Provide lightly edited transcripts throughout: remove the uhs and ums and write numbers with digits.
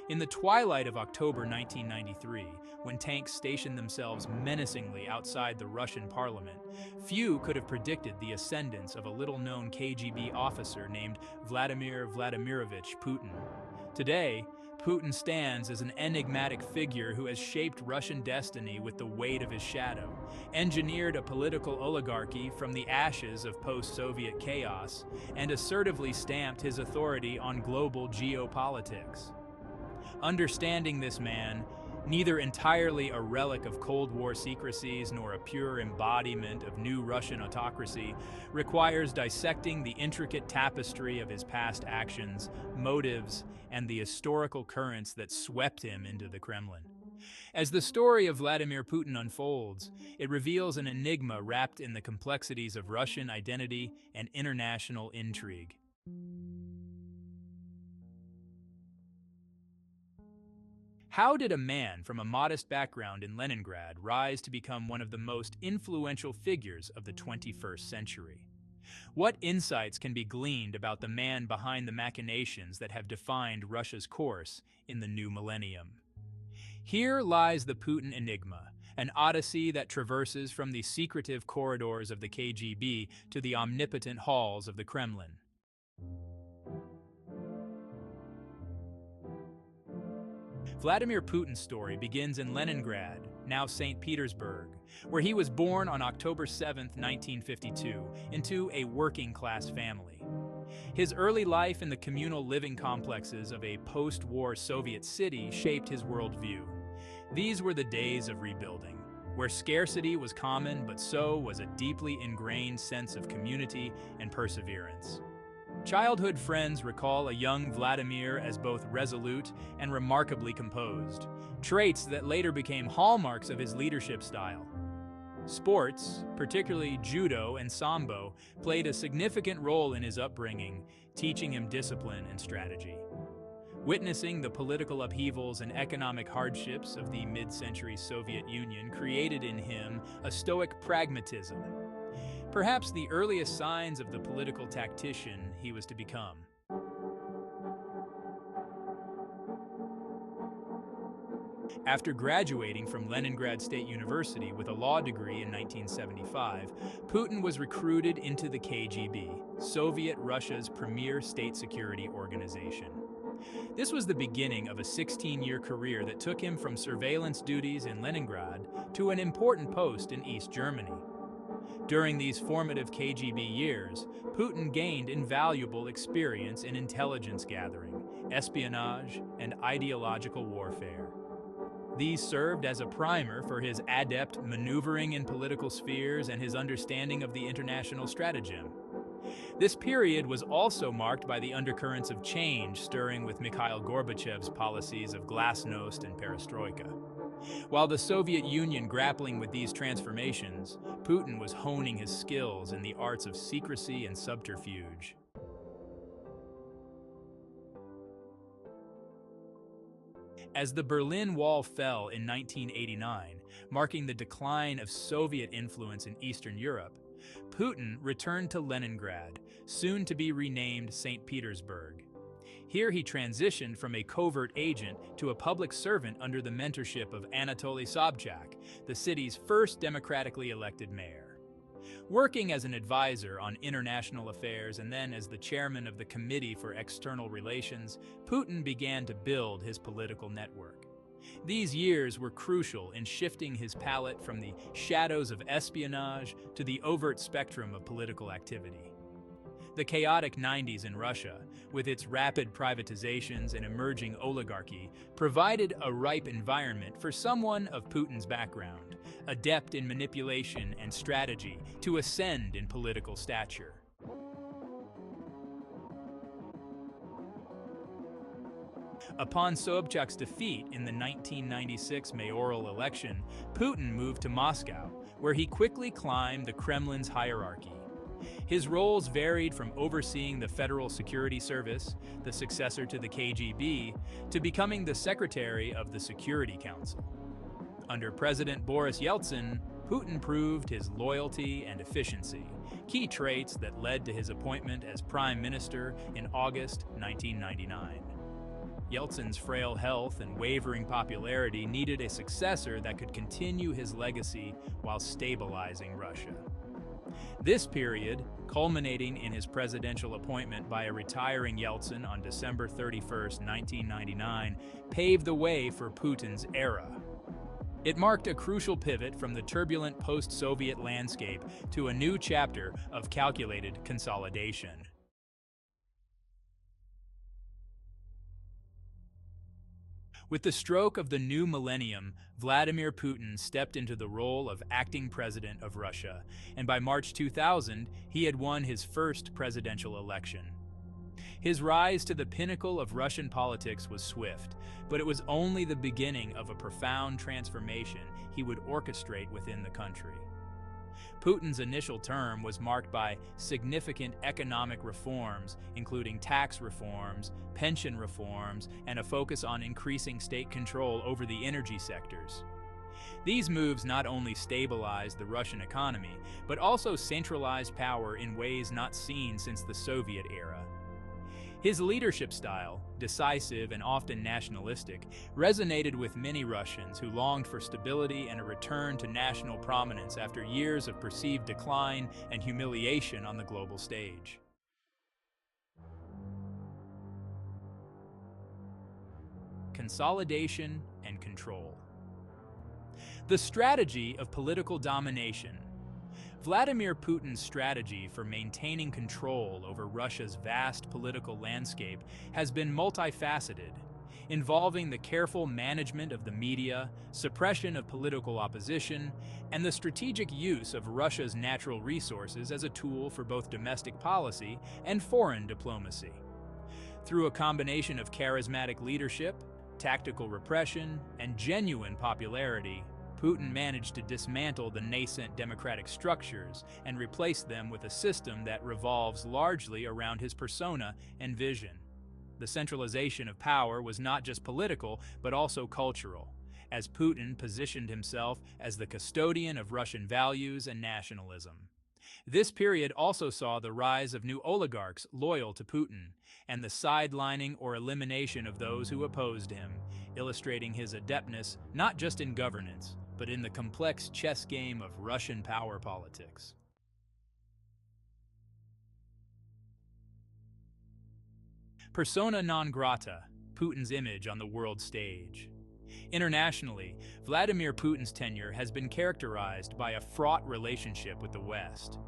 In the twilight of October 1993, when tanks stationed themselves menacingly outside the Russian parliament, few could have predicted the ascendance of a little-known KGB officer named Vladimir Vladimirovich Putin. Today, Putin stands as an enigmatic figure who has shaped Russian destiny with the weight of his shadow, engineered a political oligarchy from the ashes of post-Soviet chaos, and assertively stamped his authority on global geopolitics. Understanding this man, neither entirely a relic of Cold War secrecies nor a pure embodiment of new Russian autocracy, requires dissecting the intricate tapestry of his past actions, motives, and the historical currents that swept him into the Kremlin. As the story of Vladimir Putin unfolds, it reveals an enigma wrapped in the complexities of Russian identity and international intrigue. How did a man from a modest background in Leningrad rise to become one of the most influential figures of the 21st century? What insights can be gleaned about the man behind the machinations that have defined Russia's course in the new millennium? Here lies the Putin Enigma, an odyssey that traverses from the secretive corridors of the KGB to the omnipotent halls of the Kremlin. Vladimir Putin's story begins in Leningrad, now St. Petersburg, where he was born on October 7, 1952, into a working-class family. His early life in the communal living complexes of a post-war Soviet city shaped his worldview. These were the days of rebuilding, where scarcity was common, but so was a deeply ingrained sense of community and perseverance. Childhood friends recall a young Vladimir as both resolute and remarkably composed, traits that later became hallmarks of his leadership style. Sports, particularly judo and sambo, played a significant role in his upbringing, teaching him discipline and strategy. Witnessing the political upheavals and economic hardships of the mid-century Soviet Union created in him a stoic pragmatism, perhaps the earliest signs of the political tactician he was to become. After graduating from Leningrad State University with a law degree in 1975, Putin was recruited into the KGB, Soviet Russia's premier state security organization. This was the beginning of a 16-year career that took him from surveillance duties in Leningrad to an important post in East Germany. During these formative KGB years, Putin gained invaluable experience in intelligence gathering, espionage, and ideological warfare. These served as a primer for his adept maneuvering in political spheres and his understanding of the international stratagem. This period was also marked by the undercurrents of change stirring with Mikhail Gorbachev's policies of glasnost and perestroika. While the Soviet Union grappling with these transformations, Putin was honing his skills in the arts of secrecy and subterfuge. As the Berlin Wall fell in 1989, marking the decline of Soviet influence in Eastern Europe, Putin returned to Leningrad, soon to be renamed St. Petersburg. Here he transitioned from a covert agent to a public servant under the mentorship of Anatoly Sobchak, the city's first democratically elected mayor. Working as an advisor on international affairs and then as the chairman of the Committee for External Relations, Putin began to build his political network. These years were crucial in shifting his palette from the shadows of espionage to the overt spectrum of political activity. The chaotic 90s in Russia, with its rapid privatizations and emerging oligarchy, provided a ripe environment for someone of Putin's background, adept in manipulation and strategy, to ascend in political stature. Upon Sobchak's defeat in the 1996 mayoral election, Putin moved to Moscow, where he quickly climbed the Kremlin's hierarchy. His roles varied from overseeing the Federal Security Service, the successor to the KGB, to becoming the secretary of the Security Council. Under President Boris Yeltsin, Putin proved his loyalty and efficiency, key traits that led to his appointment as Prime Minister in August 1999. Yeltsin's frail health and wavering popularity needed a successor that could continue his legacy while stabilizing Russia. This period, culminating in his presidential appointment by a retiring Yeltsin on December 31, 1999, paved the way for Putin's era. It marked a crucial pivot from the turbulent post-Soviet landscape to a new chapter of calculated consolidation. With the stroke of the new millennium, Vladimir Putin stepped into the role of acting president of Russia, and by March 2000, he had won his first presidential election. His rise to the pinnacle of Russian politics was swift, but it was only the beginning of a profound transformation he would orchestrate within the country. Putin's initial term was marked by significant economic reforms, including tax reforms, pension reforms, and a focus on increasing state control over the energy sectors. These moves not only stabilized the Russian economy, but also centralized power in ways not seen since the Soviet era. His leadership style, decisive and often nationalistic, resonated with many Russians who longed for stability and a return to national prominence after years of perceived decline and humiliation on the global stage. Consolidation and control. The strategy of political domination. Vladimir Putin's strategy for maintaining control over Russia's vast political landscape has been multifaceted, involving the careful management of the media, suppression of political opposition, and the strategic use of Russia's natural resources as a tool for both domestic policy and foreign diplomacy. Through a combination of charismatic leadership, tactical repression, and genuine popularity, Putin managed to dismantle the nascent democratic structures and replace them with a system that revolves largely around his persona and vision. The centralization of power was not just political, but also cultural, as Putin positioned himself as the custodian of Russian values and nationalism. This period also saw the rise of new oligarchs loyal to Putin, and the sidelining or elimination of those who opposed him, illustrating his adeptness not just in governance, but in the complex chess game of Russian power politics. Persona non grata, Putin's image on the world stage. Internationally, Vladimir Putin's tenure has been characterized by a fraught relationship with the West.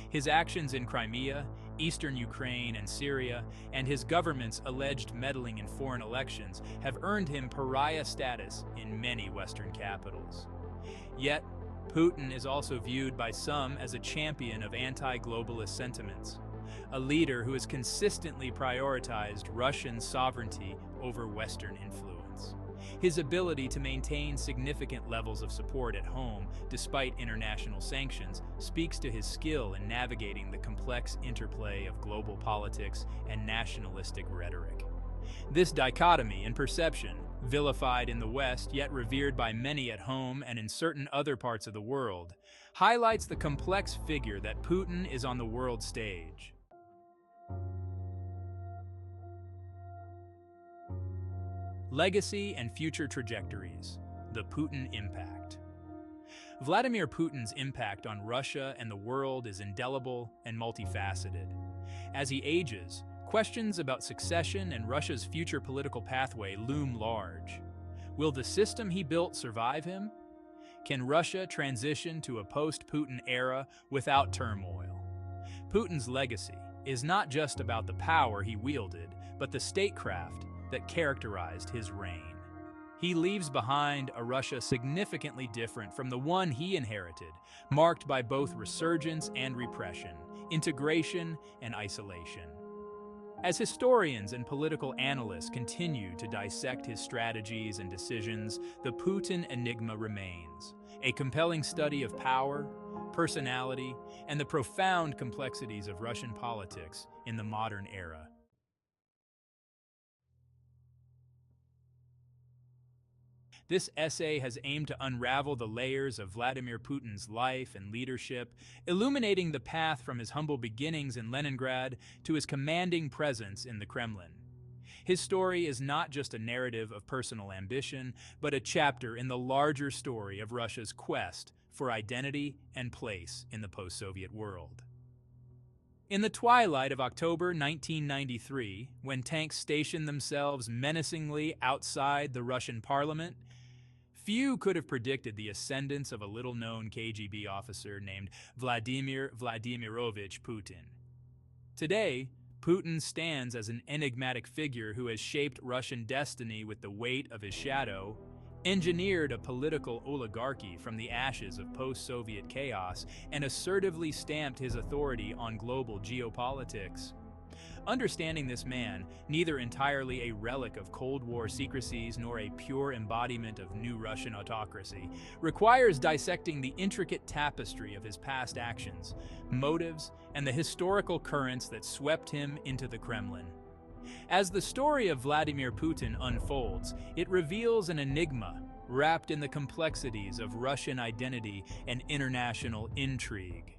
His actions in Crimea, eastern Ukraine, and Syria, and his government's alleged meddling in foreign elections have earned him pariah status in many Western capitals. Yet, Putin is also viewed by some as a champion of anti-globalist sentiments, a leader who has consistently prioritized Russian sovereignty over Western influence. His ability to maintain significant levels of support at home despite international sanctions speaks to his skill in navigating the complex interplay of global politics and nationalistic rhetoric. This dichotomy in perception, vilified in the West yet revered by many at home and in certain other parts of the world, highlights the complex figure that Putin is on the world stage. Legacy and future trajectories. The Putin Impact. Vladimir Putin's impact on Russia and the world is indelible and multifaceted. As he ages, questions about succession and Russia's future political pathway loom large. Will the system he built survive him? Can Russia transition to a post-Putin era without turmoil? Putin's legacy is not just about the power he wielded, but the statecraft that characterized his reign. He leaves behind a Russia significantly different from the one he inherited, marked by both resurgence and repression, integration and isolation. As historians and political analysts continue to dissect his strategies and decisions, the Putin Enigma remains, a compelling study of power, personality, and the profound complexities of Russian politics in the modern era. This essay has aimed to unravel the layers of Vladimir Putin's life and leadership, illuminating the path from his humble beginnings in Leningrad to his commanding presence in the Kremlin. His story is not just a narrative of personal ambition, but a chapter in the larger story of Russia's quest for identity and place in the post-Soviet world. In the twilight of October 1993, when tanks stationed themselves menacingly outside the Russian parliament, few could have predicted the ascendance of a little-known KGB officer named Vladimir Vladimirovich Putin. Today, Putin stands as an enigmatic figure who has shaped Russian destiny with the weight of his shadow, engineered a political oligarchy from the ashes of post-Soviet chaos, and assertively stamped his authority on global geopolitics. Understanding this man, neither entirely a relic of Cold War secrecies nor a pure embodiment of new Russian autocracy, requires dissecting the intricate tapestry of his past actions, motives, and the historical currents that swept him into the Kremlin. As the story of Vladimir Putin unfolds, it reveals an enigma wrapped in the complexities of Russian identity and international intrigue.